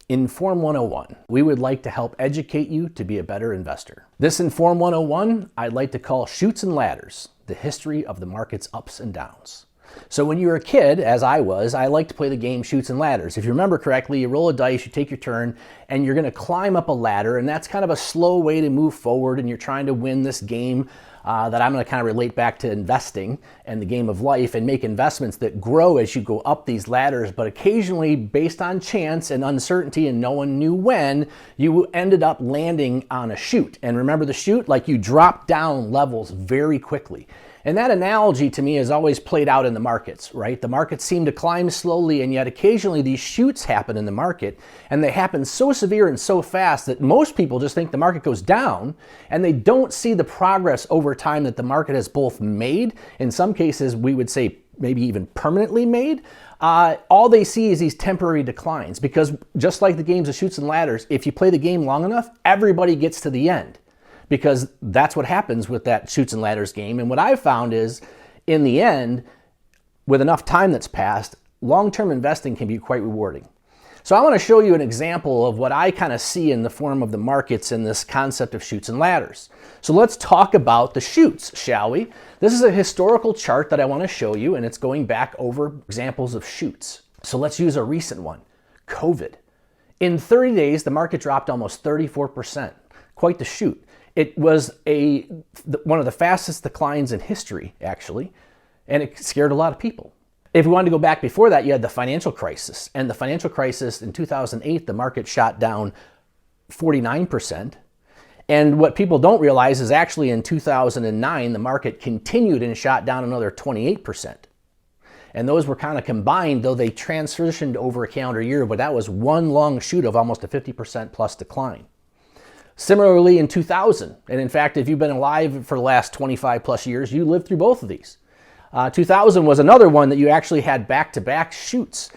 Inform 101. We would like to help educate you to be a better investor. This Inform 101, I'd like to call Chutes and Ladders, the history of the market's ups and downs. So when you were a kid, as I was, I liked to play the game Chutes and Ladders. If you remember correctly, you roll a dice, you take your turn, and you're gonna climb up a ladder, and that's kind of a slow way to move forward, and you're trying to win this game that I'm going to kind of relate back to investing and the game of life and make investments that grow as you go up these ladders. But occasionally, based on chance and uncertainty and no one knew when, you ended up landing on a chute. And remember the chute? Like you drop down levels very quickly. And that analogy to me has always played out in the markets, right? The markets seem to climb slowly, and yet occasionally these chutes happen in the market, and they happen so severe and so fast that most people just think the market goes down, and they don't see the progress over time that the market has both made, in some cases we would say maybe even permanently made. All they see is these temporary declines, because just like the games of Chutes and Ladders, if you play the game long enough, everybody gets to the end. Because that's what happens with that Chutes and Ladders game. And what I've found is, in the end, with enough time that's passed, long-term investing can be quite rewarding. So I want to show you an example of what I kind of see in the form of the markets in this concept of Chutes and Ladders. So let's talk about the chutes, shall we? This is a historical chart that I want to show you, and it's going back over examples of chutes. So let's use a recent one, COVID. In 30 days, the market dropped almost 34%. Quite the chute. It was one of the fastest declines in history, actually, and it scared a lot of people. If we wanted to go back before that, you had the financial crisis. And the financial crisis in 2008, the market shot down 49%. And what people don't realize is actually in 2009, the market continued and shot down another 28%. And those were kind of combined, though they transitioned over a calendar year, but that was one long shoot of almost a 50% plus decline. Similarly in 2000, and in fact, if you've been alive for the last 25 plus years, you lived through both of these. 2000 was another one that you actually had back-to-back shoots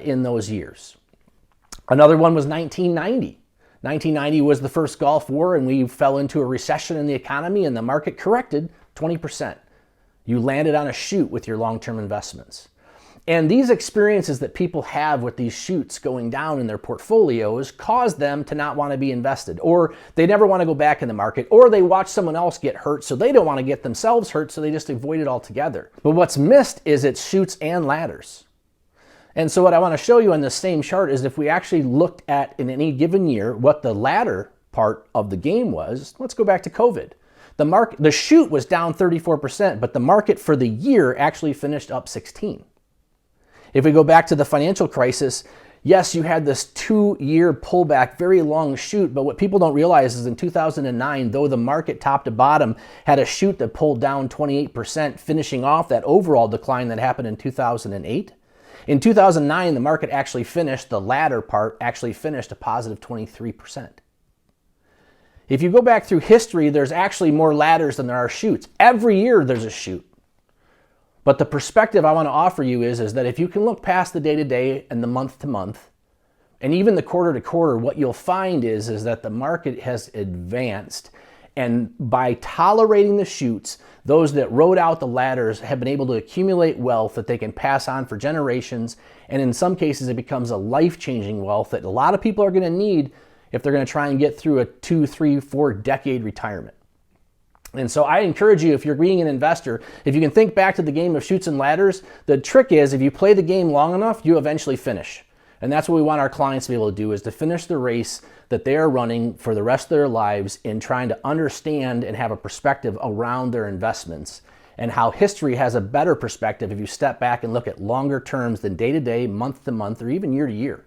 in those years. Another one was 1990. 1990 was the first Gulf War, and we fell into a recession in the economy, and the market corrected 20%. You landed on a chute with your long-term investments. And these experiences that people have with these chutes going down in their portfolios cause them to not want to be invested, or they never want to go back in the market, or they watch someone else get hurt, so they don't want to get themselves hurt, so they just avoid it altogether. But what's missed is it's chutes and ladders. And so what I want to show you on this same chart is if we actually looked at, in any given year, what the ladder part of the game was. Let's go back to COVID. The chute was down 34%, but the market for the year actually finished up 16%. If we go back to the financial crisis, yes, you had this 2-year pullback, very long chute, but what people don't realize is in 2009, though the market top to bottom had a chute that pulled down 28%, finishing off that overall decline that happened in 2008. In 2009, the market actually finished, the ladder part actually finished a positive 23%. If you go back through history, there's actually more ladders than there are chutes. Every year there's a chute. But the perspective I want to offer you is that if you can look past the day-to-day and the month-to-month, and even the quarter-to-quarter, what you'll find is that the market has advanced. And by tolerating the chutes, those that rode out the ladders have been able to accumulate wealth that they can pass on for generations. And in some cases, it becomes a life-changing wealth that a lot of people are going to need if they're going to try and get through a 2, 3, 4 decade retirement. And so I encourage you, if you're being an investor, if you can think back to the game of Chutes and Ladders, the trick is if you play the game long enough, you eventually finish. And that's what we want our clients to be able to do, is to finish the race that they are running for the rest of their lives in trying to understand and have a perspective around their investments, and how history has a better perspective if you step back and look at longer terms than day to day, month to month, or even year to year.